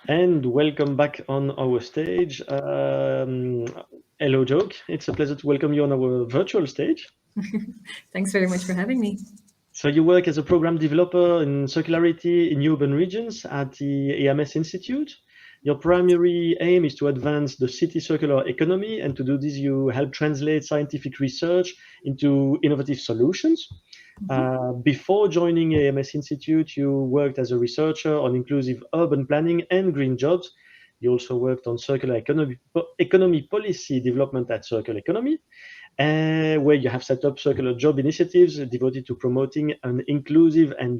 And welcome back on our stage. Hello, Joke. It's a pleasure to welcome you on our virtual stage. Thanks very much for having me. So you work as a program developer in circularity in urban regions at the AMS Institute. Your primary aim is to advance the city circular economy, and to do this, you help translate scientific research into innovative solutions. Before joining AMS Institute, you worked as a researcher on inclusive urban planning and green jobs. You also worked on circular economy policy development at Circular Economy, where you have set up circular job initiatives devoted to promoting an inclusive and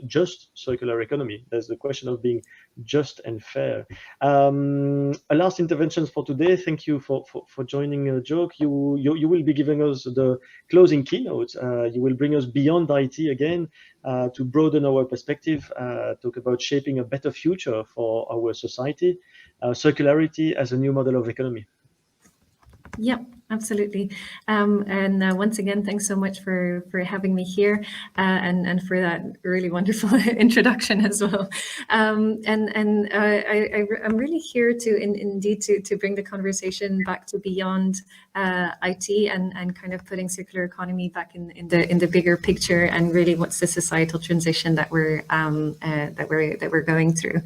just circular economy. There's the question of being just and fair. A last intervention for today. Thank you for joining, Joke. You will be giving us the closing keynote. You will bring us beyond IT again to broaden our perspective, talk about shaping a better future for our society, circularity as a new model of economy. Yeah, absolutely. Once again, thanks so much for having me here and for that really wonderful introduction as well. I'm really here to bring the conversation back to beyond IT and kind of putting circular economy back in the bigger picture, and really what's the societal transition that we're going through.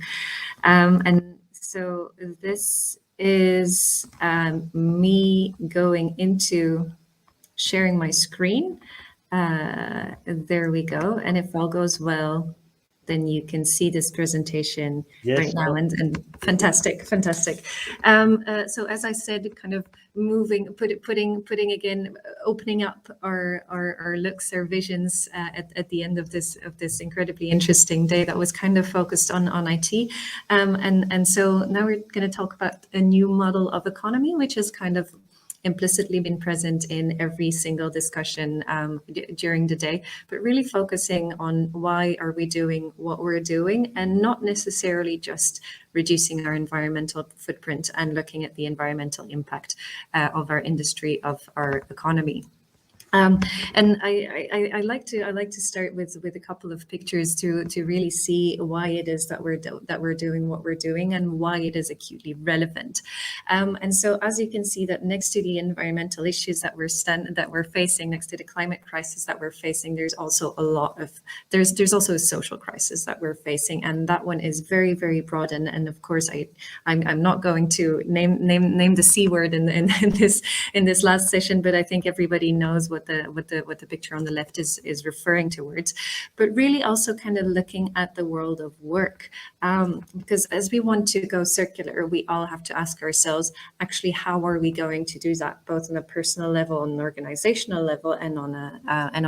So this is me going into sharing my screen. There we go. And if all goes well, then you can see this presentation right now, and fantastic. So as I said, kind of putting again, opening up our looks, our visions at the end of this incredibly interesting day that was kind of focused on IT. And so now we're going to talk about a new model of economy, which is kind of implicitly been present in every single discussion during the day, but really focusing on why are we doing what we're doing, and not necessarily just reducing our environmental footprint and looking at the environmental impact of our industry, of our economy. And I like to start with a couple of pictures to really see why it is that we're doing what we're doing, and why it is acutely relevant. And so, as you can see, that next to the environmental issues that we're facing, next to the climate crisis that we're facing, there's also there's also a social crisis that we're facing, and that one is very, very broad. And of course, I'm not going to name the C word in this last session, but I think everybody knows what the picture on the left is referring towards, but really also kind of looking at the world of work, because as we want to go circular, we all have to ask ourselves, actually, how are we going to do that, both on a personal level, on an organizational level, and on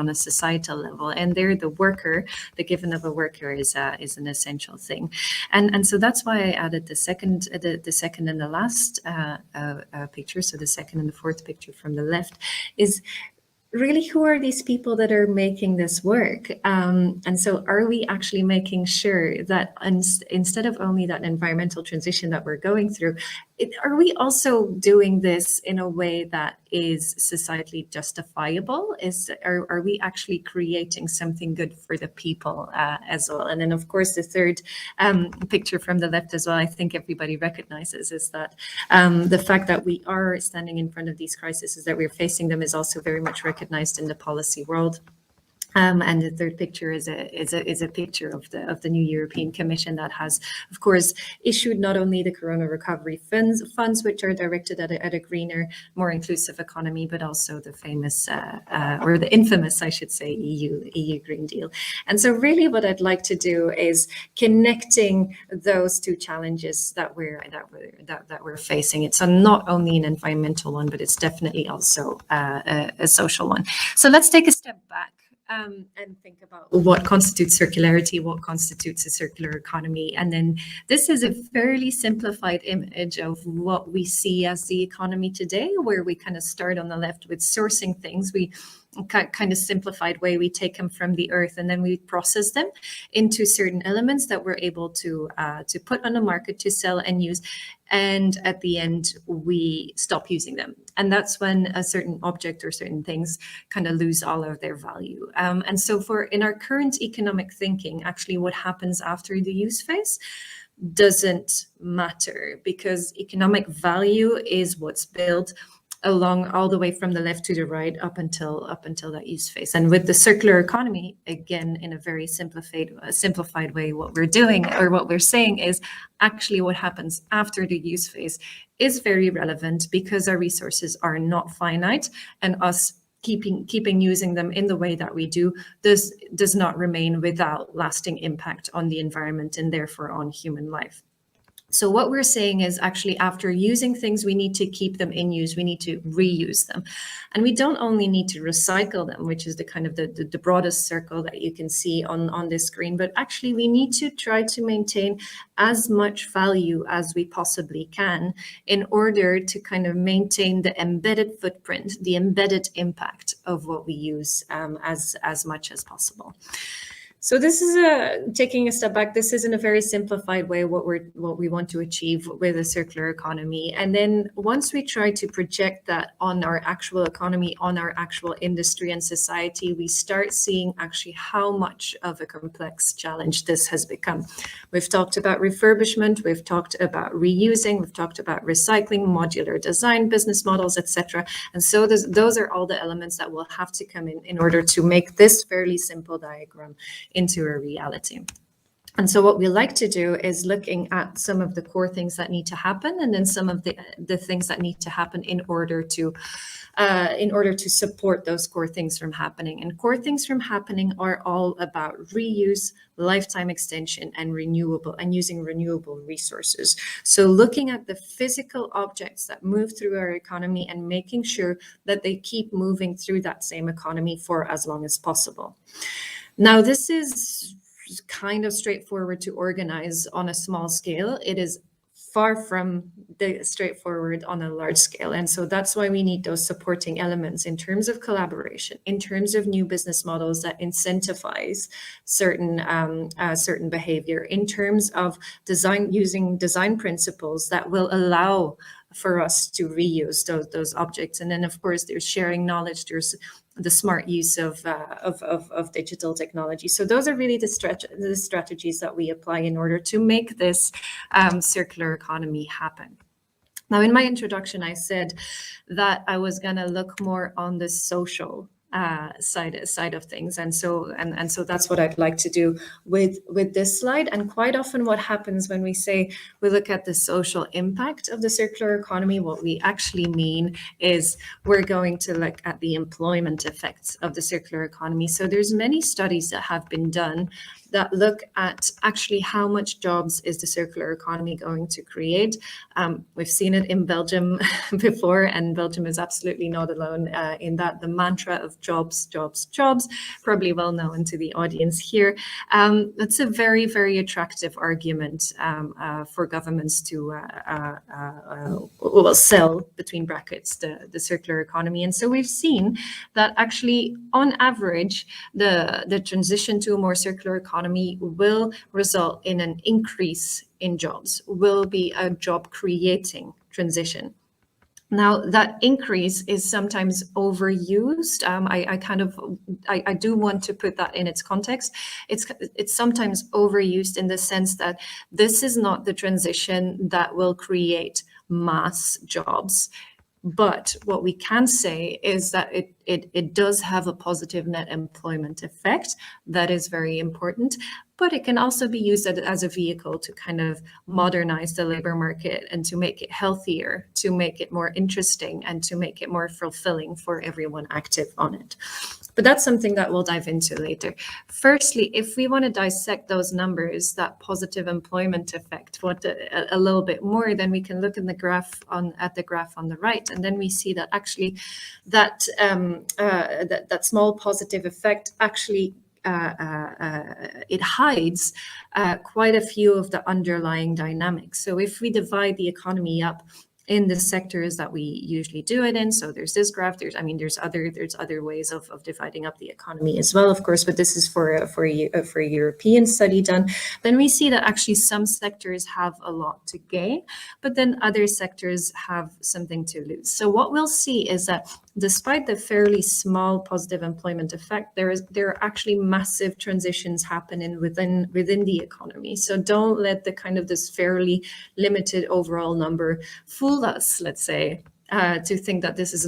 a societal level? And there, the worker, the given of a worker, is an essential thing, and so that's why I added the second and the last picture. So the second and the fourth picture from the left is really, who are these people that are making this work? And so are we actually making sure that instead of only that environmental transition that we're going through, are we also doing this in a way that is societally justifiable? Are we actually creating something good for the people as well? And then, of course, the third picture from the left as well, I think everybody recognizes, is that the fact that we are standing in front of these crises, that we're facing them, is also very much recognized in the policy world. And the third picture is a picture of the new European Commission that has, of course, issued not only the Corona Recovery funds, which are directed at a greener, more inclusive economy, but also the famous or the infamous, I should say, EU Green Deal. And so, really, what I'd like to do is connecting those two challenges that we're facing. It's not only an environmental one, but it's definitely also a social one. So let's take a step back. And think about what constitutes circularity, what constitutes a circular economy. And then this is a fairly simplified image of what we see as the economy today, where we kind of start on the left with sourcing things. We kind of simplified way, we take them from the earth and then we process them into certain elements that we're able to put on the market, to sell and use. And at the end, we stop using them. And that's when a certain object or certain things kind of lose all of their value. And so in our current economic thinking, actually what happens after the use phase, doesn't matter, because economic value is what's built along all the way from the left to the right up until that use phase. And with the circular economy, again, in a very simplified way, what we're doing, or what we're saying, is actually what happens after the use phase is very relevant, because our resources are not finite, and us keeping using them in the way that we do does not remain without lasting impact on the environment and therefore on human life. So what we're saying is, actually, after using things, we need to keep them in use. We need to reuse them. And we don't only need to recycle them, which is the kind of the broadest circle that you can see on this screen, but actually we need to try to maintain as much value as we possibly can in order to kind of maintain the embedded footprint, the embedded impact of what we use as much as possible. So this is taking a step back. This is in a very simplified way what we want to achieve with a circular economy. And then once we try to project that on our actual economy, on our actual industry and society, we start seeing actually how much of a complex challenge this has become. We've talked about refurbishment, we've talked about reusing, we've talked about recycling, modular design, business models, etc. And so those are all the elements that will have to come in order to make this fairly simple diagram into a reality. And so what we like to do is looking at some of the core things that need to happen, and then some of the things that need to happen in order to support those core things from happening. And core things from happening are all about reuse, lifetime extension, and using renewable resources. So looking at the physical objects that move through our economy and making sure that they keep moving through that same economy for as long as possible. Now, this is kind of straightforward to organize on a small scale. It is far from the straightforward on a large scale. And so that's why we need those supporting elements in terms of collaboration, in terms of new business models that incentivize certain behavior, in terms of using design principles that will allow for us to reuse those objects. And then, of course, there's sharing knowledge, there's the smart use of digital technology. So those are really the strategies that we apply in order to make this circular economy happen. Now, in my introduction, I said that I was going to look more on the social side of things, and so that's what I'd like to do with this slide. And quite often, what happens when we say we look at the social impact of the circular economy, what we actually mean is we're going to look at the employment effects of the circular economy. So there's many studies that have been done that look at actually how much jobs is the circular economy going to create. We've seen it in Belgium before, and Belgium is absolutely not alone in that. The mantra of jobs, jobs, jobs, probably well known to the audience here. It's a very, very attractive argument for governments to sell, between brackets, the circular economy. And so we've seen that actually, on average, the transition to a more circular economy will result in an increase in jobs, will be a job creating transition. Now, that increase is sometimes overused. I do want to put that in its context. It's sometimes overused in the sense that this is not the transition that will create mass jobs. But what we can say is that it does have a positive net employment effect. That is very important. But it can also be used as a vehicle to kind of modernize the labor market and to make it healthier, to make it more interesting, and to make it more fulfilling for everyone active on it. But that's something that we'll dive into later. Firstly, if we want to dissect those numbers, that positive employment effect, a little bit more, then we can look at the graph on the right, and then we see that actually that small positive effect actually it hides quite a few of the underlying dynamics. So if we divide the economy up in the sectors that we usually do it in, so there's this graph, there's other ways of dividing up the economy as well, of course, but this is for a European study done. Then we see that actually some sectors have a lot to gain, but then other sectors have something to lose. So what we'll see is that despite the fairly small positive employment effect, there are actually massive transitions happening within the economy. So don't let the kind of this fairly limited overall number fool us, let's say, to think that this is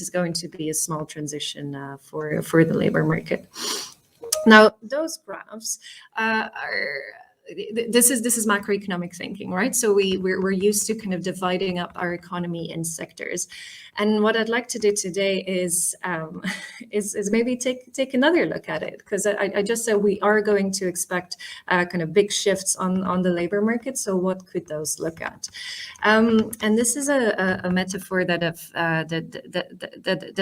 going to be a small transition for the labor market. Now, those graphs this is macroeconomic thinking, right? So we're used to kind of dividing up our economy in sectors, and what I'd like to do today is maybe take another look at it, because I just said we are going to expect kind of big shifts on the labor market. So what could those look at? And this is a metaphor that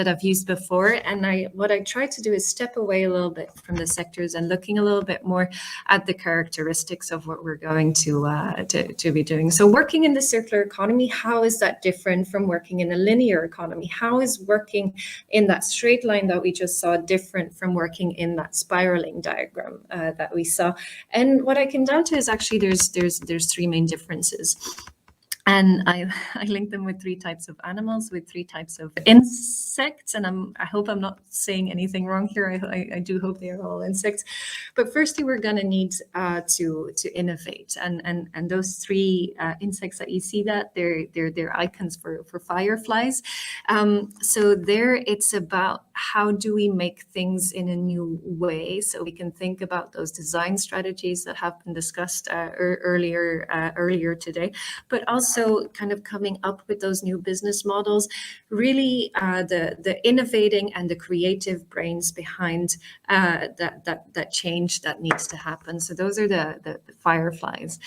I've used before, and what I try to do is step away a little bit from the sectors and looking a little bit more at the characteristics of what we're going to be doing. So working in the circular economy, how is that different from working in a linear economy? How is working in that straight line that we just saw different from working in that spiraling diagram that we saw? And what I came down to is actually there's three main differences. And I link them with three types of animals, with three types of insects. And I hope I'm not saying anything wrong here. I do hope they are all insects. But firstly, we're going to need to innovate. And those three insects that you see, that they're icons for fireflies. So there it's about how do we make things in a new way, so we can think about those design strategies that have been discussed earlier today, but also kind of coming up with those new business models, really the innovating and the creative brains behind that change that needs to happen. So those are the fireflies.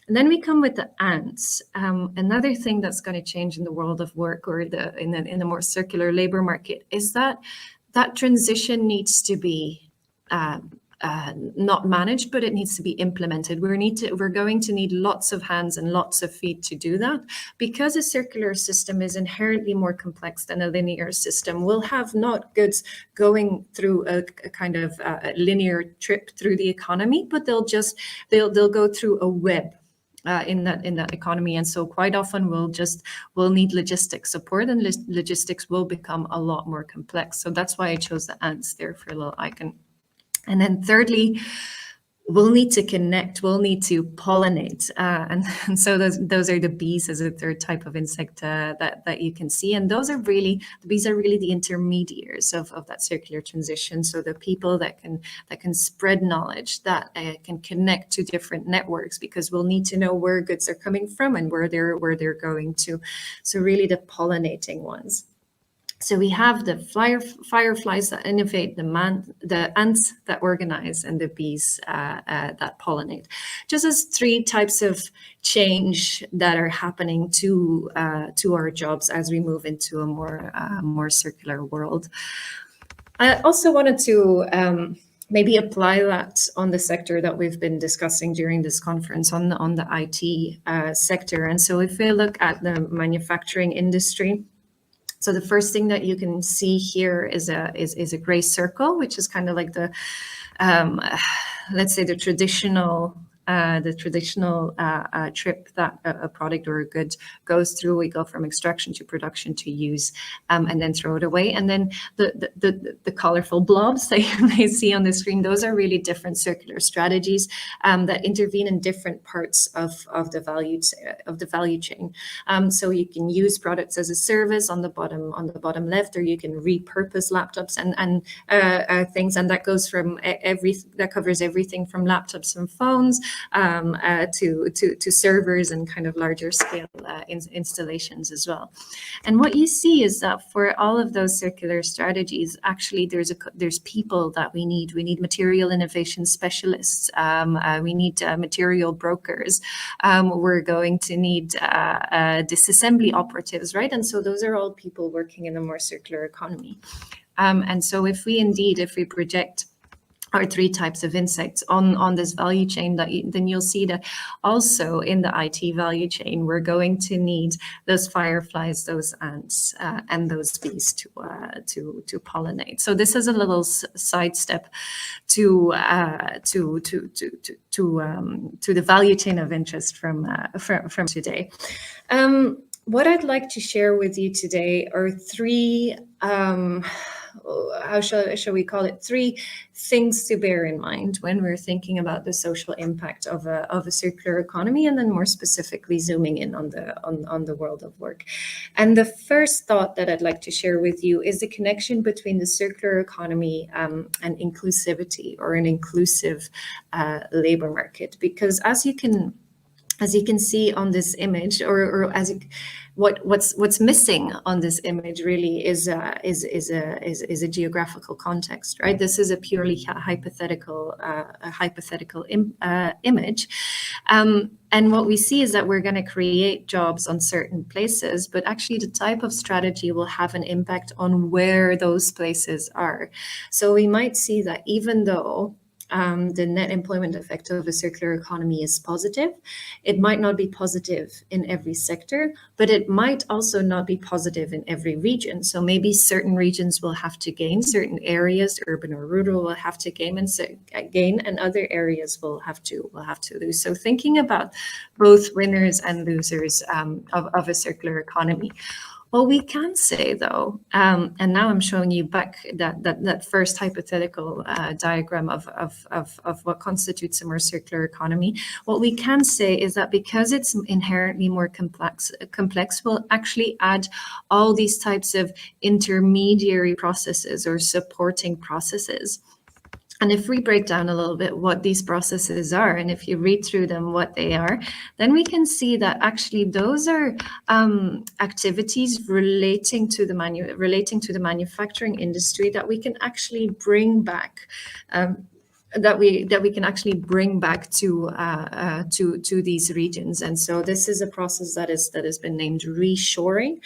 And then we come with the ants. Another thing that's going to change in the world of work, or in the more circular labor market, is that transition needs to be not managed, but it needs to be implemented. We're going to need lots of hands and lots of feet to do that, because a circular system is inherently more complex than a linear system. We'll have not goods going through a kind of linear trip through the economy, but they'll go through a web in that economy. And so quite often we'll need logistics support, and logistics will become a lot more complex. So that's why I chose the ants there for a little icon. And then thirdly, we'll need to connect, we'll need to pollinate. And so those are the bees as a third type of insect that you can see. And the bees are really the intermediaries of that circular transition. So the people that can spread knowledge, that can connect to different networks, because we'll need to know where goods are coming from and where they're going to. So really the pollinating ones. So we have the fireflies that innovate, the ants that organize, and the bees that pollinate. Just as three types of change that are happening to our jobs as we move into a more circular world. I also wanted to maybe apply that on the sector that we've been discussing during this conference, on the IT sector. And so if we look at the manufacturing industry, so the first thing that you can see here is a gray circle, which is kind of like the, let's say, the traditional trip that a product or a good goes through. We go from extraction to production to use, and then throw it away. And then the colorful blobs that you may see on the screen, those are really different circular strategies that intervene in different parts of the value chain. So you can use products as a service on the bottom left, or you can repurpose laptops and things, and that goes from that covers everything from laptops and phones to servers and kind of larger scale installations as well. And what you see is that for all of those circular strategies, actually there's people that we need. We need material innovation specialists. We need material brokers. We're going to need disassembly operatives, right? And so those are all people working in a more circular economy. And so if we project our three types of insects on this value chain, then you'll see that also in the IT value chain, we're going to need those fireflies, those ants, and those bees to pollinate. So this is a little sidestep to the value chain of interest from today. what I'd like to share with you today are three, how shall we call it, three things to bear in mind when we're thinking about the social impact of a circular economy, and then more specifically zooming in on the world of work. And the first thought that I'd like to share with you is the connection between the circular economy and inclusivity, or an inclusive labor market. Because as you can see on this image, or what's missing on this image really is a geographical context, right? This is a purely hypothetical image, and what we see is that we're going to create jobs on certain places, but actually the type of strategy will have an impact on where those places are. So we might see that even though the net employment effect of a circular economy is positive, it might not be positive in every sector, but it might also not be positive in every region. So maybe certain regions will have to gain, certain areas, urban or rural, will have to gain, and other areas will have to lose. So thinking about both winners and losers of a circular economy. What we can say, though, and now I'm showing you back that first hypothetical diagram of what constitutes a more circular economy. What we can say is that because it's inherently more complex, we'll actually add all these types of intermediary processes or supporting processes. And if we break down a little bit what these processes are, and if you read through them what they are, then we can see that actually those are activities relating to the manufacturing industry that we can actually bring back. That we can actually bring back to these regions. And so this is a process that has been named reshoring.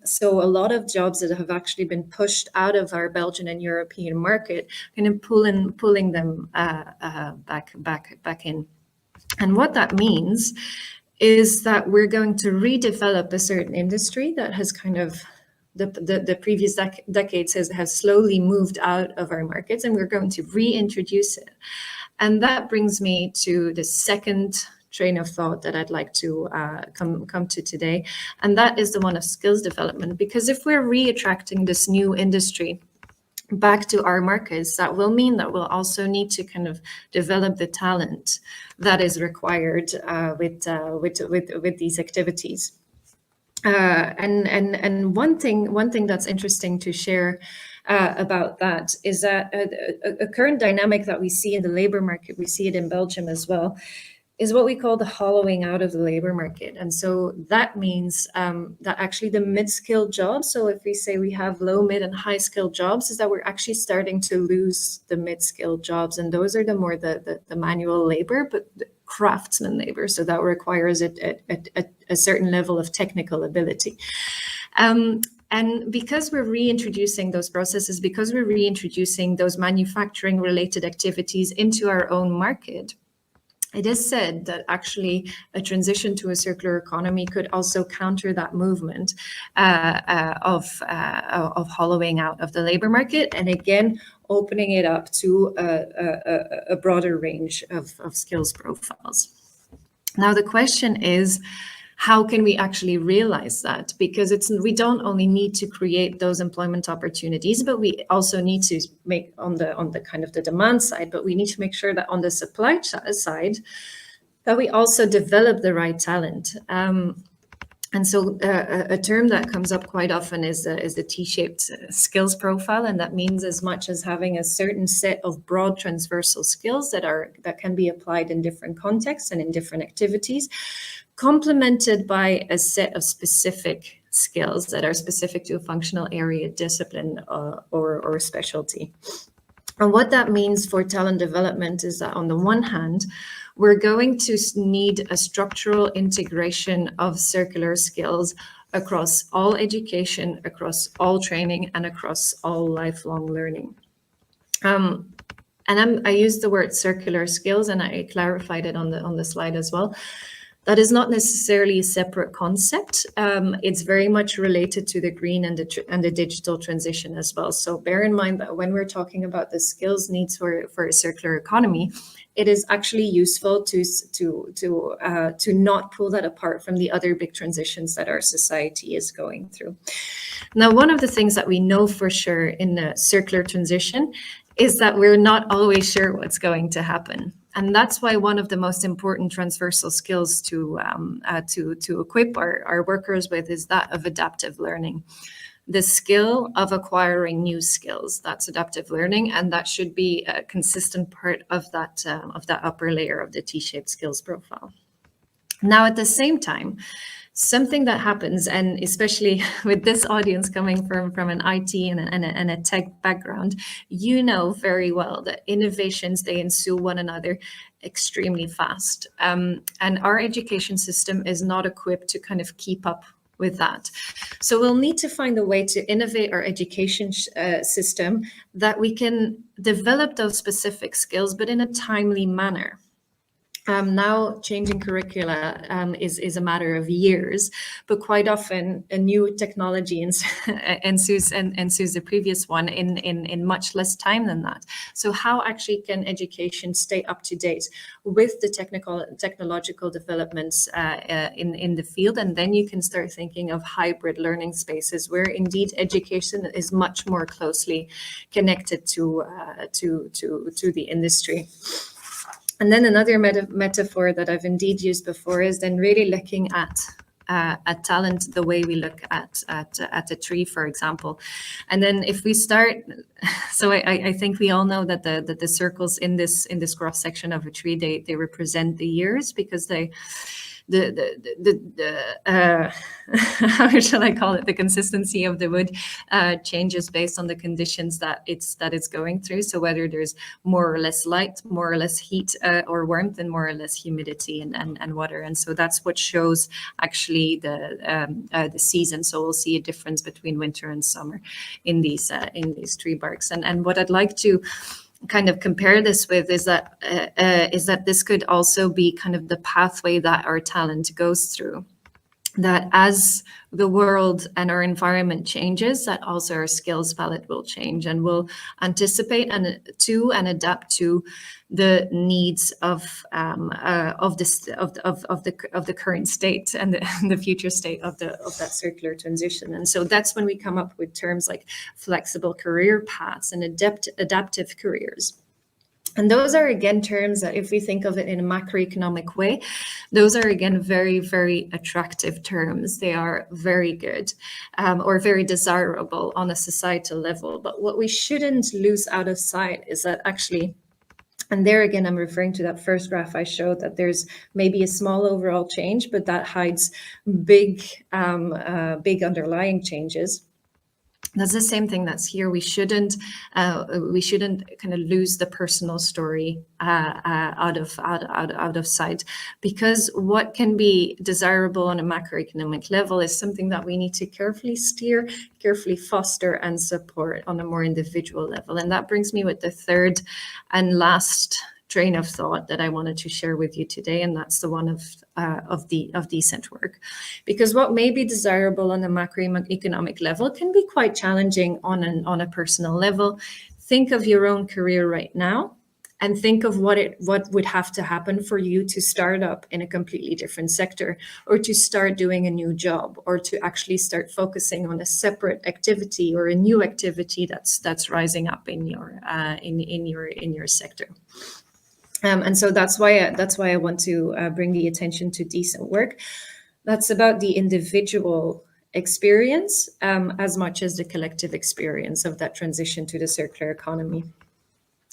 So a lot of jobs that have actually been pushed out of our Belgian and European market, kind of pulling them back in. And what that means is that we're going to redevelop a certain industry that has kind of the previous decades has slowly moved out of our markets, and we're going to reintroduce it. And that brings me to the second train of thought that I'd like to come to today, and that is the one of skills development. Because if we're reattracting this new industry back to our markets, that will mean that we'll also need to kind of develop the talent that is required with these activities. And one thing that's interesting to share about that is that a current dynamic that we see in the labor market, we see it in Belgium as well, is what we call the hollowing out of the labor market. And so that means that actually the mid-skilled jobs, so if we say we have low, mid, and high-skilled jobs, is that we're actually starting to lose the mid-skilled jobs. And those are the more the manual labor, but the craftsman labor. So that requires a certain level of technical ability. And because we're reintroducing those processes, because we're reintroducing those manufacturing related activities into our own market, it is said that actually a transition to a circular economy could also counter that movement of hollowing out of the labor market, and again opening it up to a broader range of skills profiles. Now the question is, how can we actually realize that? Because we don't only need to create those employment opportunities, but we also need to make on the kind of the demand side, but we need to make sure that on the supply side, that we also develop the right talent. And so a term that comes up quite often is the T-shaped skills profile, and that means as much as having a certain set of broad transversal skills that can be applied in different contexts and in different activities, complemented by a set of specific skills that are specific to a functional area, discipline, or specialty. And what that means for talent development is that on the one hand, we're going to need a structural integration of circular skills across all education, across all training, and across all lifelong learning. I used the word circular skills, and I clarified it on the slide as well. That is not necessarily a separate concept. It's very much related to the green and the digital transition as well. So bear in mind that when we're talking about the skills needs for a circular economy, it is actually useful to not pull that apart from the other big transitions that our society is going through. Now, one of the things that we know for sure in the circular transition is that we're not always sure what's going to happen. And that's why one of the most important transversal skills to equip our workers with is that of adaptive learning. The skill of acquiring new skills, that's adaptive learning, and that should be a consistent part of that upper layer of the T-shaped skills profile. Now, at the same time, something that happens, and especially with this audience coming from an IT and a tech background, you know very well that innovations, they ensue one another extremely fast. And our education system is not equipped to kind of keep up with that. So we'll need to find a way to innovate our education system that we can develop those specific skills, but in a timely manner. Now, changing curricula is a matter of years, but quite often a new technology ensues the previous one in much less time than that. So how actually can education stay up to date with the technological developments in the field? And then you can start thinking of hybrid learning spaces where indeed education is much more closely connected to the industry. And then another metaphor that I've indeed used before is then really looking at talent the way we look at a tree, for example. And then if we start, so I think we all know that the circles in this cross section of a tree, they represent the years, because they how shall I call it? The consistency of the wood changes based on the conditions that it's going through. So whether there's more or less light, more or less heat or warmth, and more or less humidity and water. And so that's what shows actually the season. So we'll see a difference between winter and summer in these tree barks. And what I'd like to kind of compare this with is that this could also be kind of the pathway that our talent goes through. That as the world and our environment changes, that also our skills palette will change, and will anticipate and adapt to the needs of the current state and the future state of that circular transition. And so that's when we come up with terms like flexible career paths and adaptive careers. And those are, again, terms that, if we think of it in a macroeconomic way, those are, again, very, very attractive terms. They are very good or very desirable on a societal level. But what we shouldn't lose out of sight is that actually, and there again, I'm referring to that first graph I showed, that there's maybe a small overall change, but that hides big underlying changes. That's the same thing that's here. We shouldn't kind of lose the personal story out of sight, because what can be desirable on a macroeconomic level is something that we need to carefully steer, carefully foster and support on a more individual level. And that brings me with the third and last train of thought that I wanted to share with you today, and that's the one of decent work. Because what may be desirable on the macroeconomic level can be quite challenging on a personal level. Think of your own career right now, and think of what would have to happen for you to start up in a completely different sector, or to start doing a new job, or to actually start focusing on a separate activity or a new activity that's rising up in your sector. And so that's why I want to bring the attention to decent work. That's about the individual experience as much as the collective experience of that transition to the circular economy.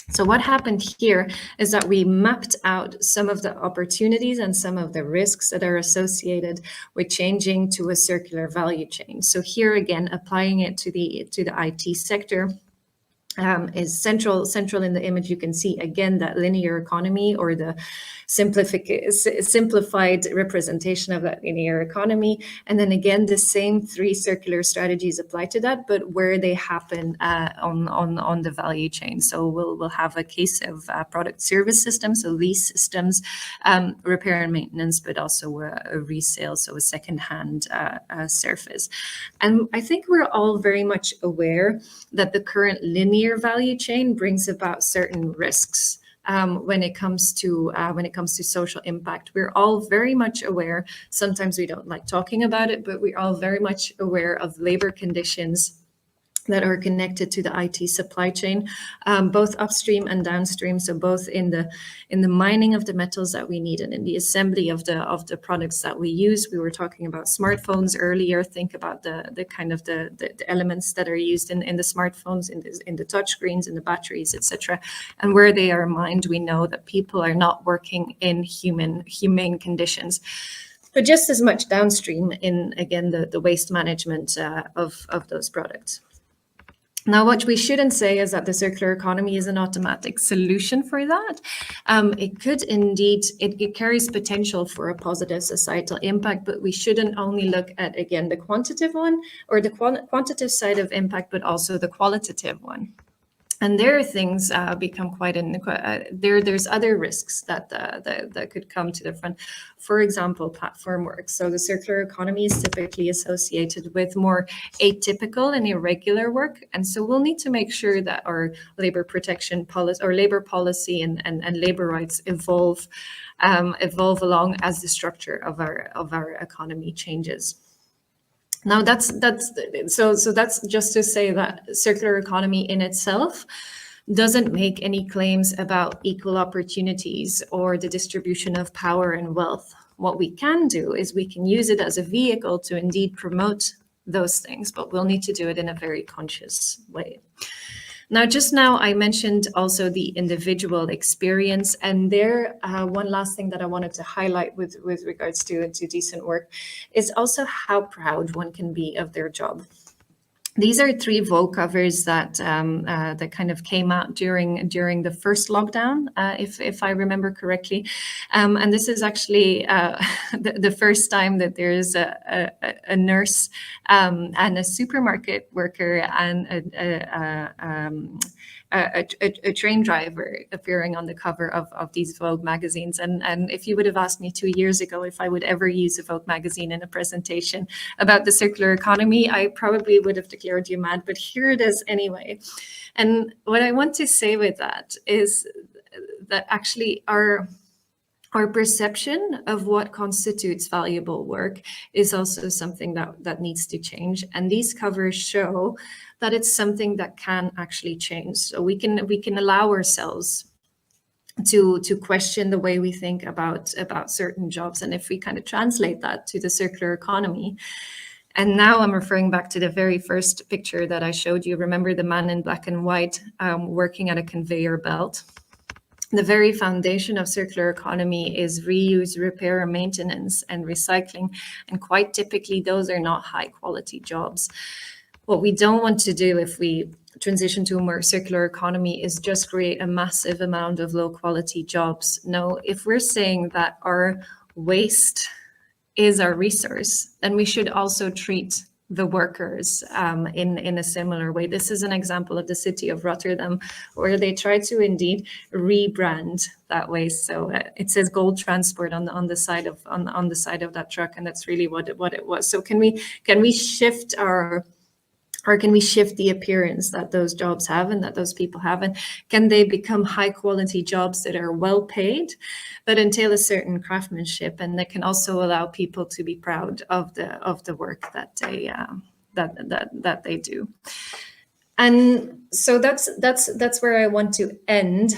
So what happened here is that we mapped out some of the opportunities and some of the risks that are associated with changing to a circular value chain. So here again, applying it to the IT sector, is central in the image. You can see again that linear economy, or the simplified representation of that linear economy. And then again, the same 3 circular strategies apply to that, but where they happen on the value chain. So we'll have a case of product service systems, so lease systems, repair and maintenance, but also a resale, so a second-hand surface. And I think we're all very much aware that the current linear value chain brings about certain risks. When it comes to social impact. We're all very much aware. Sometimes we don't like talking about it, but we're all very much aware of labor conditions that are connected to the IT supply chain, both upstream and downstream. So both in the mining of the metals that we need and in the assembly of the products that we use. We were talking about smartphones earlier. Think about the kind of the elements that are used in the smartphones, in the touchscreens, in the batteries, etc. And where they are mined, we know that people are not working in humane conditions. But just as much downstream in, again, the waste management of those products. Now, what we shouldn't say is that the circular economy is an automatic solution for that. It could indeed, it carries potential for a positive societal impact, but we shouldn't only look at, again, the quantitative one or the quantitative side of impact, but also the qualitative one. And there things become quite there's other risks that could come to the front. For example, platform work. So the circular economy is typically associated with more atypical and irregular work, and so we'll need to make sure that our labor protection policy, or labor policy, and labor rights evolve along as the structure of our economy changes. Now that's just to say that circular economy in itself doesn't make any claims about equal opportunities or the distribution of power and wealth. What we can do is we can use it as a vehicle to indeed promote those things, but we'll need to do it in a very conscious way. Now, just now I mentioned also the individual experience, and there, one last thing that I wanted to highlight with regards to decent work is also how proud one can be of their job. These are 3 Vogue covers that kind of came out during the first lockdown, if I remember correctly, and this is actually the first time that there's a nurse and a supermarket worker and a train driver appearing on the cover of these Vogue magazines. And if you would have asked me 2 years ago if I would ever use a Vogue magazine in a presentation about the circular economy, I probably would have declared you mad, but here it is anyway. And what I want to say with that is that actually our perception of what constitutes valuable work is also something that needs to change. And these covers show that it's something that can actually change. So we can allow ourselves to question the way we think about certain jobs. And if we kind of translate that to the circular economy, and now I'm referring back to the very first picture that I showed you. Remember the man in black and white working at a conveyor belt? The very foundation of circular economy is reuse, repair, maintenance, and recycling. And quite typically, those are not high quality jobs. What we don't want to do if we transition to a more circular economy is just create a massive amount of low quality jobs. No, if we're saying that our waste is our resource, then we should also treat the workers in a similar way. This is an example of the city of Rotterdam, where they try to indeed rebrand that waste. So it says gold transport on the side of that truck, and that's really what it was. So can we shift can we shift the appearance that those jobs have and that those people have? And can they become high quality jobs that are well paid, but entail a certain craftsmanship, and that can also allow people to be proud of the work that they do? And so that's where I want to end.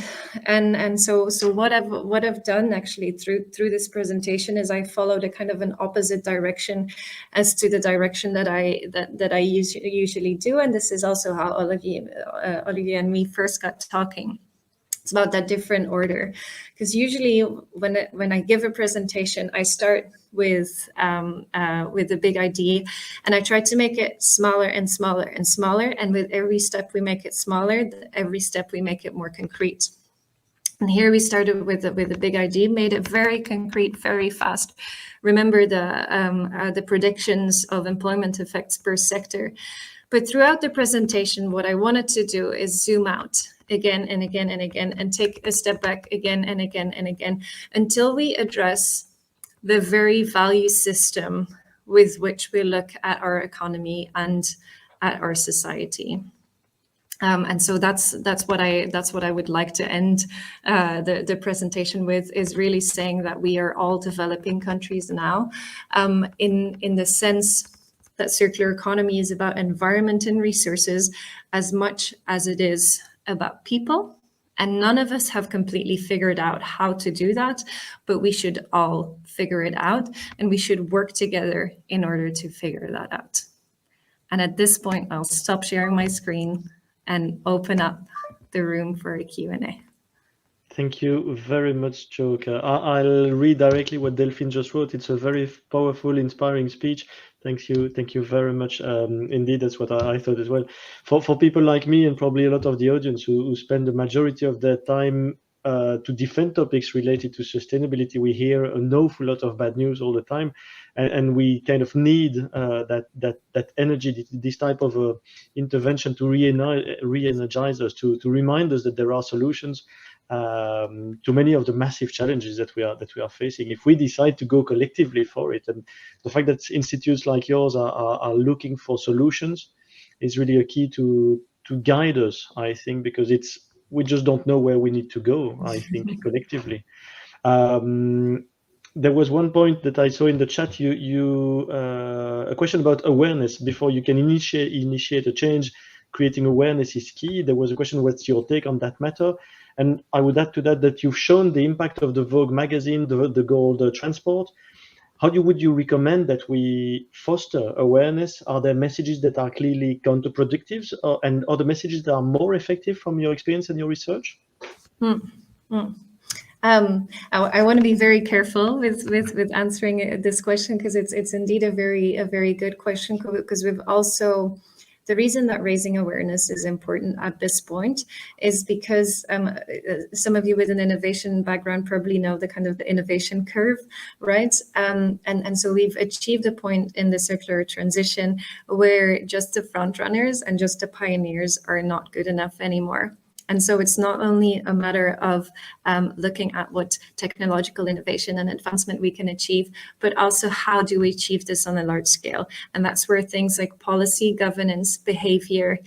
And so what I've done actually through this presentation is I followed a kind of an opposite direction as to the direction that I usually do. And this is also how Olivier and me first got talking. It's about that different order, because usually when I give a presentation, I start with a big idea, and I try to make it smaller and smaller and smaller. And with every step we make it smaller, every step we make it more concrete. And here we started with a big idea, made it very concrete, very fast. Remember the predictions of employment effects per sector. But throughout the presentation, what I wanted to do is zoom out again and again and again, and take a step back again and again and again, until we address the very value system with which we look at our economy and at our society. And so that's what I would like to end the presentation with, is really saying that we are all developing countries now, in the sense that circular economy is about environment and resources as much as it is about people. And none of us have completely figured out how to do that, but we should all figure it out, and we should work together in order to figure that out. And at this point, I'll stop sharing my screen and open up the room for a Q&A. Thank you very much, Joke. I'll read directly what Delphine just wrote. It's a very powerful, inspiring speech. Thank you very much. Indeed, that's what I thought as well. For people like me, and probably a lot of the audience who spend the majority of their time to defend topics related to sustainability, we hear an awful lot of bad news all the time, and we kind of need that energy, this type of intervention to re-energize us, to remind us that there are solutions to many of the massive challenges that we are facing, if we decide to go collectively for it. And the fact that institutes like yours are looking for solutions is really a key to guide us, I think, because we just don't know where we need to go, I think, collectively. There was one point that I saw in the chat, a question about awareness. Before you can initiate a change, creating awareness is key. There was a question, what's your take on that matter? And I would add to that you've shown the impact of the Vogue magazine, the gold transport. How would you recommend that we foster awareness? Are there messages that are clearly counterproductive, and are the messages that are more effective from your experience and your research? I want to be very careful with answering this question, because it's indeed a very good question, because we've also, the reason that raising awareness is important at this point is because some of you with an innovation background probably know the kind of the innovation curve, right? And so we've achieved a point in the circular transition where just the front runners and just the pioneers are not good enough anymore. And so it's not only a matter of looking at what technological innovation and advancement we can achieve, but also how do we achieve this on a large scale? And that's where things like policy, governance, behavior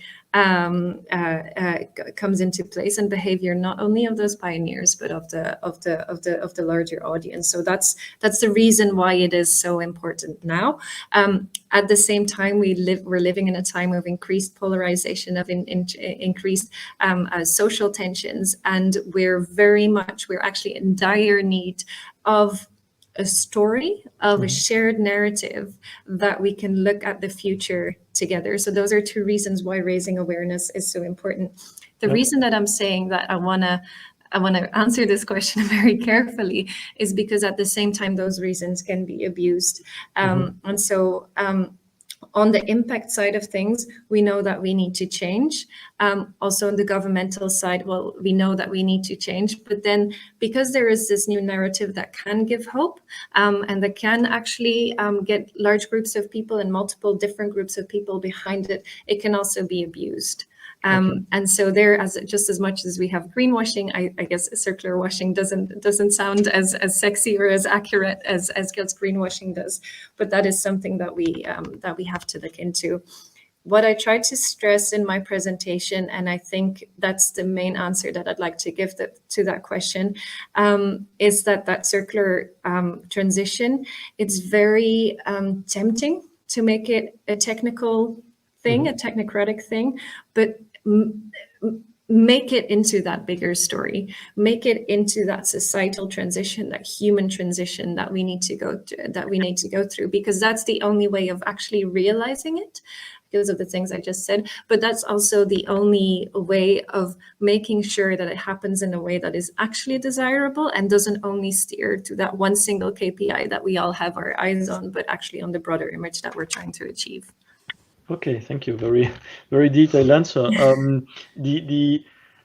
comes into place, and behavior not only of those pioneers, but of the larger audience. So that's the reason why it is so important now. At the same time, we're living in a time of increased polarization, of increased social tensions, and we're actually in dire need of a story, of a shared narrative that we can look at the future together. So those are two reasons why raising awareness is so important. The reason that I'm saying that I want to answer this question very carefully is because at the same time, those reasons can be abused. And so on the impact side of things, we know that we need to change. Also on the governmental side, well, we know that we need to change. But then because there is this new narrative that can give hope and that can actually get large groups of people and multiple different groups of people behind it, it can also be abused. And so there, just as much as we have greenwashing, I guess circular washing doesn't sound as sexy or as accurate as Gilt's greenwashing does, but that is something that we have to look into. What I tried to stress in my presentation, and I think that's the main answer that I'd like to give to that question, is that circular transition, it's very tempting to make it a technical thing, a technocratic thing, but make it into that bigger story, make it into that societal transition, that human transition that we need to go through, because that's the only way of actually realizing it. because of the things I just said. But that's also the only way of making sure that it happens in a way that is actually desirable and doesn't only steer to that one single KPI that we all have our eyes on, but actually on the broader image that we're trying to achieve. Okay, thank you. Very, very detailed answer.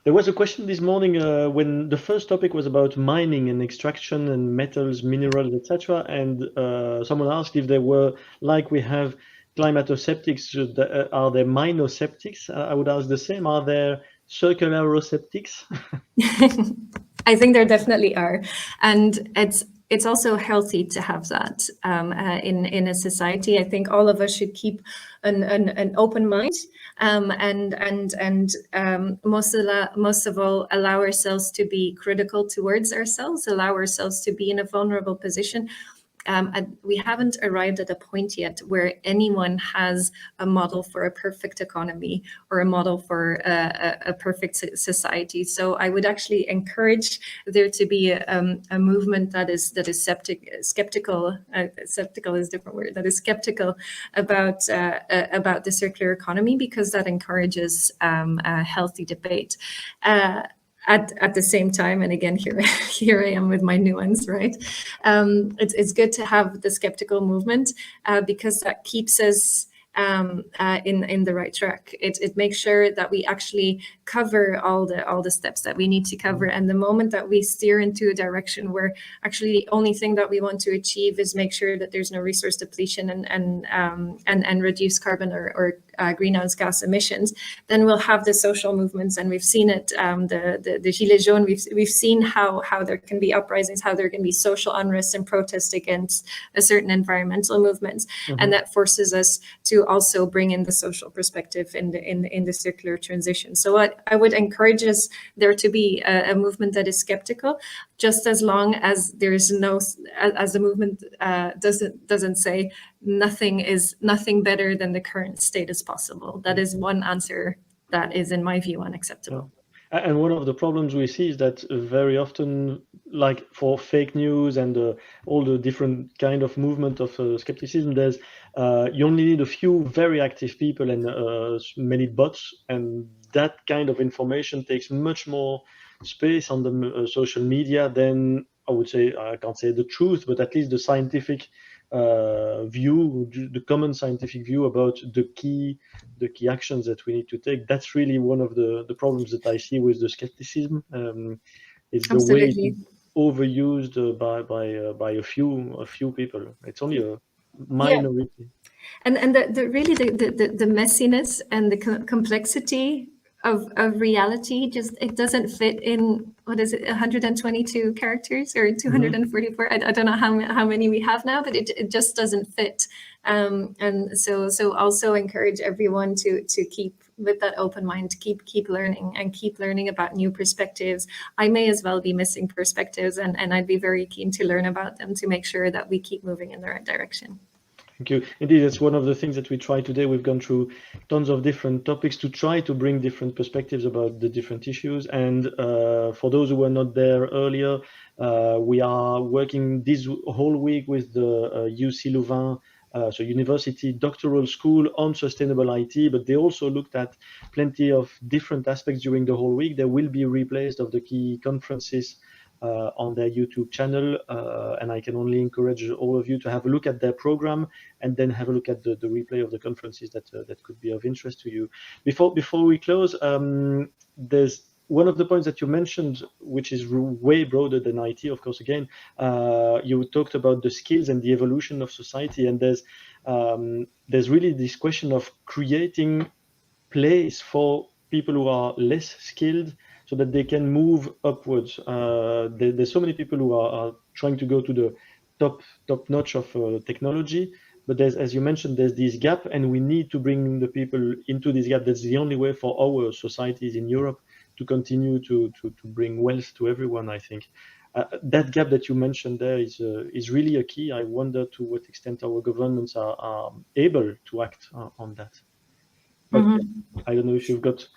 There was a question this morning when the first topic was about mining and extraction and metals, minerals, etc. And someone asked if there were, like we have climato-septics, are there mino-septics? I would ask the same. Are there circular-septics? I think there definitely are, and it's also healthy to have that in a society. I think all of us should keep an open mind, and most of all allow ourselves to be critical towards ourselves, allow ourselves to be in a vulnerable position. We haven't arrived at a point yet where anyone has a model for a perfect economy or a model for a perfect society. So I would actually encourage there to be a movement that is skeptical. Skeptical is a different word. That is skeptical about the circular economy, because that encourages a healthy debate. At the same time, and again, here I am with my nuance, right? It's good to have the skeptical movement because that keeps us in the right track. It makes sure that we actually cover all the steps that we need to cover. And the moment that we steer into a direction where actually the only thing that we want to achieve is make sure that there's no resource depletion and reduce carbon or greenhouse gas emissions, then we'll have the social movements, and we've seen it. The Gilets jaunes, we've seen how there can be uprisings, how there can be social unrest and protest against a certain environmental movements, and that forces us to also bring in the social perspective in the circular transition. So I would encourage us there to be a movement that is skeptical, just as long as there is as the movement doesn't say nothing better than the current state is possible. That is one answer that is, in my view, unacceptable. Yeah. And one of the problems we see is that very often, like for fake news and all the different kind of movement of skepticism, there's you only need a few very active people and many bots, and that kind of information takes much more space on the social media than, I would say, I can't say the truth, but at least the scientific view, the common scientific view about the key actions that we need to take. That's really one of the problems that I see with the skepticism. It's the way it's overused by a few people. It's only a minority. Yeah. And the messiness and the complexity of reality, just it doesn't fit in, what is it, 122 characters or 244? I don't know how many we have now, but it just doesn't fit. And so also encourage everyone to keep with that open mind, keep learning and keep learning about new perspectives. I may as well be missing perspectives, and I'd be very keen to learn about them to make sure that we keep moving in the right direction. Thank you. Indeed, that's one of the things that we try today. We've gone through tons of different topics to try to bring different perspectives about the different issues. And for those who were not there earlier, we are working this whole week with the UC Louvain, so University Doctoral School on Sustainable IT, but they also looked at plenty of different aspects during the whole week. There will be replays of the key conferences on their YouTube channel, and I can only encourage all of you to have a look at their program and then have a look at the replay of the conferences that could be of interest to you. Before we close, there's one of the points that you mentioned, which is way broader than IT, of course. Again, you talked about the skills and the evolution of society, and there's really this question of creating place for people who are less skilled, so that they can move upwards. There's so many people who are trying to go to the top notch of technology, but as you mentioned, there's this gap, and we need to bring the people into this gap. That's the only way for our societies in Europe to continue to bring wealth to everyone, I think. That gap that you mentioned there is really a key. I wonder to what extent our governments are able to act on that. But I don't know if you've got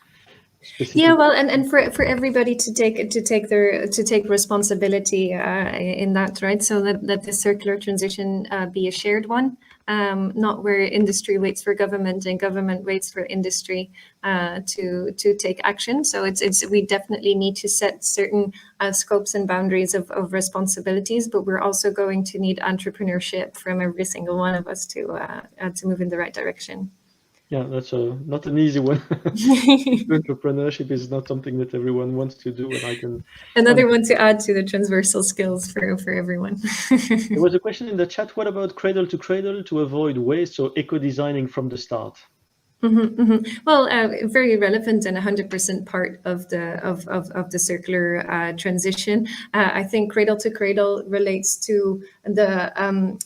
specific? Yeah, well, and for everybody to take responsibility in that, right? So that the circular transition be a shared one, not where industry waits for government and government waits for industry to take action. So it's we definitely need to set certain scopes and boundaries of responsibilities, but we're also going to need entrepreneurship from every single one of us to move in the right direction. Yeah, that's not an easy one. Entrepreneurship is not something that everyone wants to do, and I can. Another one to add to the transversal skills for everyone. There was a question in the chat. What about cradle to cradle to avoid waste, or eco-designing from the start? Well, very relevant and 100% part of the circular transition. I think cradle to cradle relates to design,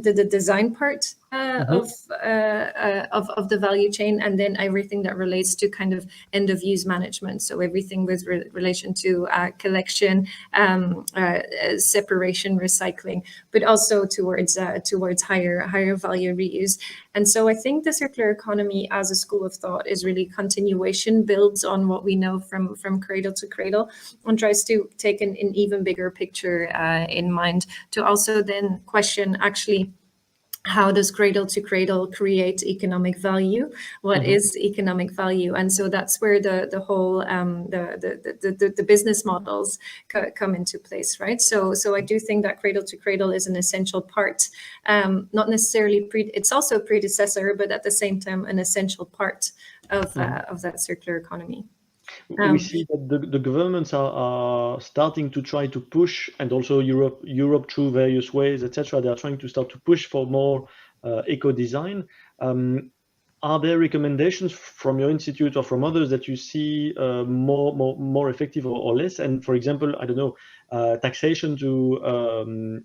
the design part of the value chain, and then everything that relates to kind of end of use management. So everything with relation to collection, separation, recycling, but also towards higher value reuse. And so I think the circular economy as a school of thought is really continuation, builds on what we know from cradle to cradle, and tries to take an even bigger picture in mind, to also then question actually, how does cradle to cradle create economic value? What is economic value? And so that's where the whole the business models come into place, right? So I do think that cradle to cradle is an essential part, not necessarily it's also a predecessor, but at the same time an essential part of that circular economy. We see that the governments are starting to try to push, and also Europe through various ways, etc. They are trying to start to push for more eco-design. Are there recommendations from your institute or from others that you see more effective or less? And for example, I don't know, taxation to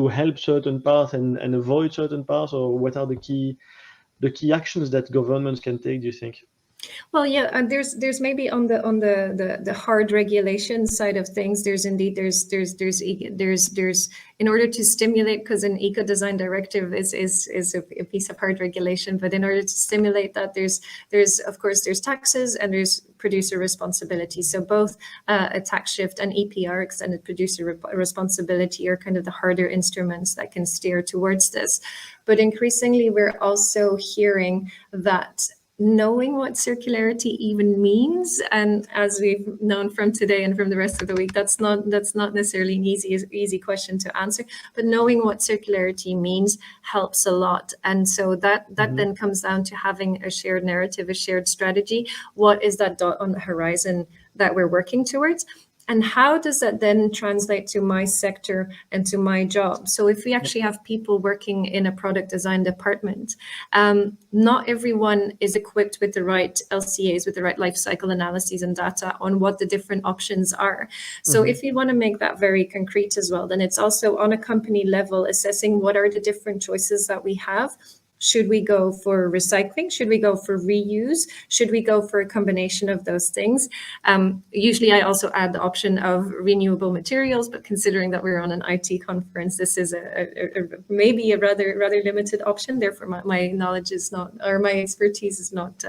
help certain paths and avoid certain paths, or what are the key actions that governments can take, do you think? Well, yeah, there's maybe on the hard regulation side of things. There's in order to stimulate, because an eco design directive is a piece of hard regulation. But in order to stimulate that, there's of course there's taxes and there's producer responsibility. So both a tax shift and EPR, extended producer responsibility, are kind of the harder instruments that can steer towards this. But increasingly, we're also hearing that knowing what circularity even means, and as we've known from today and from the rest of the week, that's not necessarily an easy question to answer, but knowing what circularity means helps a lot. And so that then comes down to having a shared narrative, a shared strategy. What is that dot on the horizon that we're working towards? And how does that then translate to my sector and to my job? So if we actually have people working in a product design department, not everyone is equipped with the right LCAs, with the right life cycle analyses and data on what the different options are. So if we want to make that very concrete as well, then it's also on a company level assessing what are the different choices that we have. Should we go for recycling? Should we go for reuse? Should we go for a combination of those things? Usually I also add the option of renewable materials, but considering that we're on an IT conference, this is maybe a rather limited option. Therefore, my knowledge is not, or my expertise is not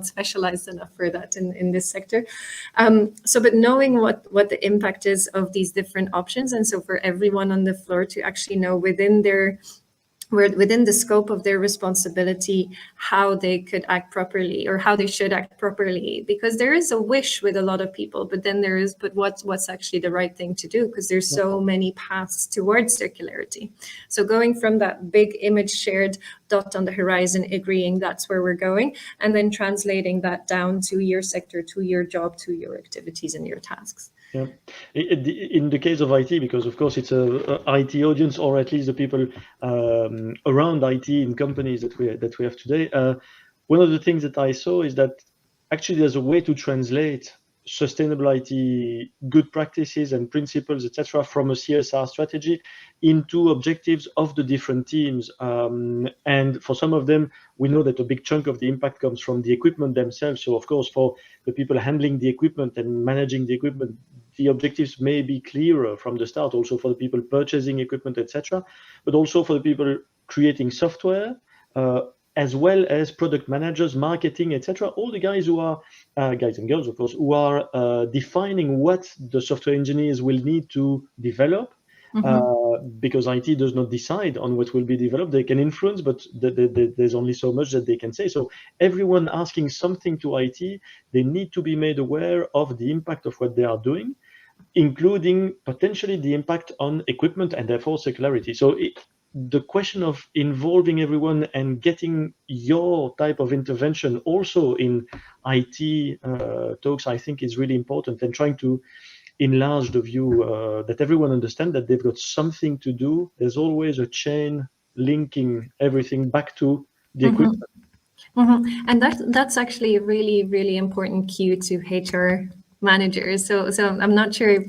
specialized enough for that in this sector. But knowing what the impact is of these different options, and so for everyone on the floor to actually know within the scope of their responsibility how they could act properly, or how they should act properly, because there is a wish with a lot of people, but then what's actually the right thing to do, because there's so many paths towards circularity. So going from that big image shared dot on the horizon, agreeing that's where we're going, and then translating that down to your sector, to your job, to your activities and your tasks. Yeah, in the case of IT, because of course it's a IT audience, or at least the people around IT in companies that we have today. One of the things that I saw is that actually there's a way to translate sustainable IT good practices and principles, etc., from a CSR strategy into objectives of the different teams. And for some of them, we know that a big chunk of the impact comes from the equipment themselves. So of course, for the people handling the equipment and managing the equipment, the objectives may be clearer from the start, also for the people purchasing equipment, etc., but also for the people creating software. as well as product managers, marketing, etc. All the guys who are guys and girls, of course, who are defining what the software engineers will need to develop. Because IT does not decide on what will be developed. They can influence, but there's only so much that they can say. So everyone asking something to IT, they need to be made aware of the impact of what they are doing, including potentially the impact on equipment and therefore circularity. So the question of involving everyone and getting your type of intervention also in IT talks, I think is really important, and trying to enlarge the view that everyone understands that they've got something to do. There's always a chain linking everything back to the equipment. And that's actually a really, really important cue to HR managers. So I'm not sure if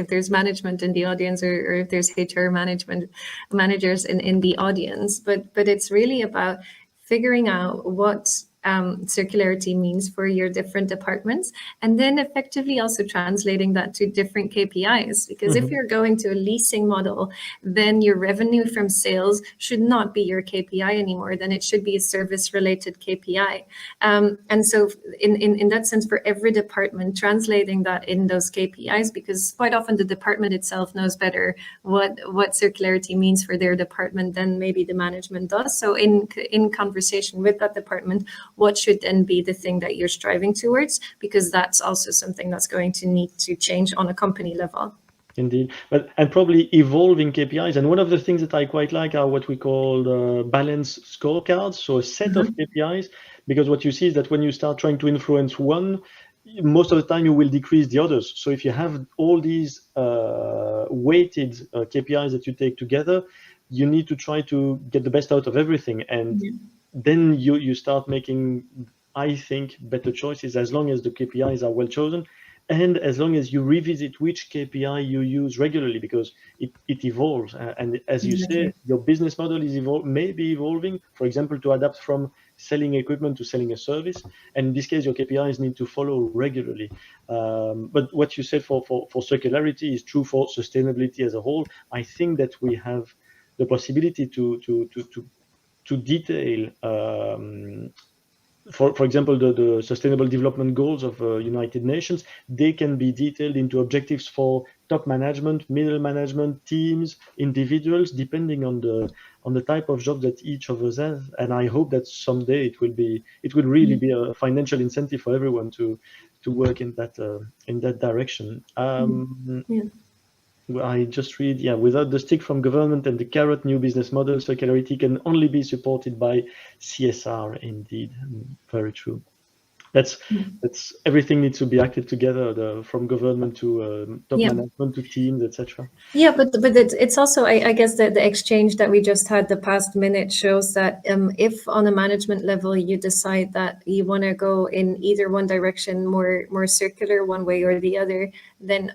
there's management in the audience, or if there's HR managers in the audience, but it's really about figuring out what circularity means for your different departments, and then effectively also translating that to different KPIs. Because if you're going to a leasing model, then your revenue from sales should not be your KPI anymore. Then it should be a service-related KPI. And so in that sense, for every department, translating that in those KPIs, because quite often the department itself knows better what circularity means for their department than maybe the management does. So in conversation with that department, what should then be the thing that you're striving towards, because that's also something that's going to need to change on a company level. Indeed, and probably evolving KPIs. And one of the things that I quite like are what we call balanced scorecards. So a set of KPIs, because what you see is that when you start trying to influence one, most of the time you will decrease the others. So if you have all these weighted KPIs that you take together, you need to try to get the best out of everything. And then you start making, I think, better choices, as long as the KPIs are well chosen, and as long as you revisit which KPI you use regularly, because it evolves. And as you say, your business model is maybe evolving, for example, to adapt from selling equipment to selling a service. And in this case, your KPIs need to follow regularly. But what you said for circularity is true for sustainability as a whole. I think that we have the possibility to detail, for example, the Sustainable Development Goals of United Nations. They can be detailed into objectives for top management, middle management, teams, individuals, depending on the type of job that each of us has. And I hope that someday it will really be a financial incentive for everyone to work in that direction. I just read, without the stick from government and the carrot new business model, circularity can only be supported by CSR. Indeed, very true. That's everything needs to be acted together, from government to top management to teams, etc. Yeah, but it's also, I guess that the exchange that we just had the past minute shows that if on a management level you decide that you want to go in either one direction, more circular one way or the other, then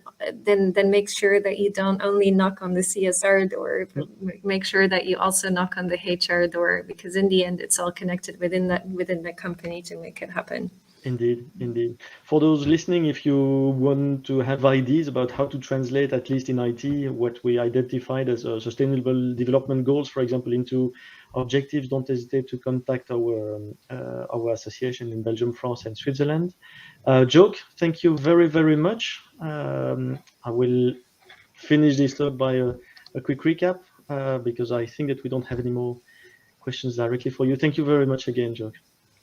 make sure that you don't only knock on the CSR door, but make sure that you also knock on the HR door, because in the end it's all connected within the company to make it happen. Indeed. For those listening, if you want to have ideas about how to translate, at least in IT, what we identified as sustainable development goals, for example, into objectives, don't hesitate to contact our association in Belgium, France, and Switzerland. Joke, thank you very, very much. I will finish this up by a quick recap, because I think that we don't have any more questions directly for you. Thank you very much again, Joke.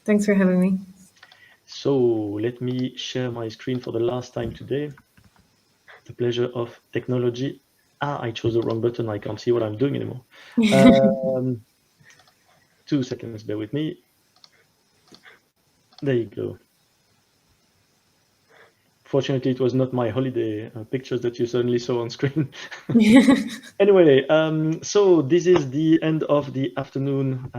Thanks for having me. So let me share my screen for the last time today. The pleasure of technology. I chose the wrong button. I can't see what I'm doing anymore. 2 seconds, bear with me. There you go. Fortunately, it was not my holiday pictures that you suddenly saw on screen. Anyway, so this is the end of the afternoon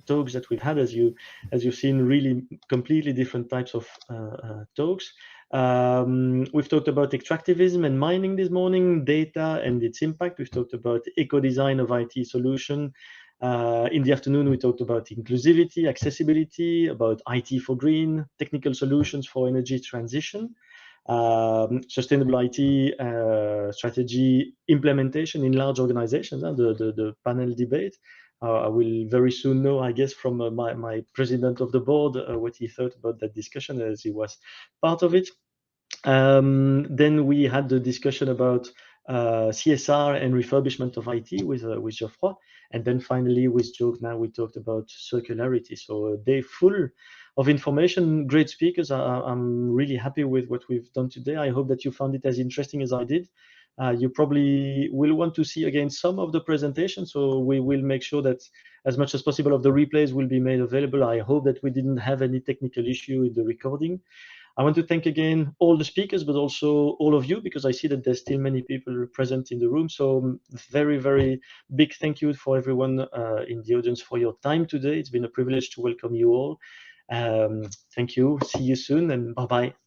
talks that we've had. As you've seen, really completely different types of talks. We've talked about extractivism and mining this morning, data and its impact. We've talked about eco-design of IT solution. In the afternoon, we talked about inclusivity, accessibility, about IT for green, technical solutions for energy transition, sustainable IT strategy implementation in large organizations, the panel debate, I will very soon know, I guess, from my president of the board what he thought about that discussion, as he was part of it. Then we had the discussion about CSR and refurbishment of IT with Geoffroy. And then finally with Joe, now we talked about circularity. So a day full of information, great speakers. I'm really happy with what we've done today. I hope that you found it as interesting as I did. You probably will want to see again some of the presentations, so we will make sure that as much as possible of the replays will be made available. I hope that we didn't have any technical issue in the recording. I want to thank again all the speakers, but also all of you, because I see that there's still many people present in the room. So very, very big thank you for everyone in the audience for your time today. It's been a privilege to welcome you all. Thank you. See you soon, and bye-bye.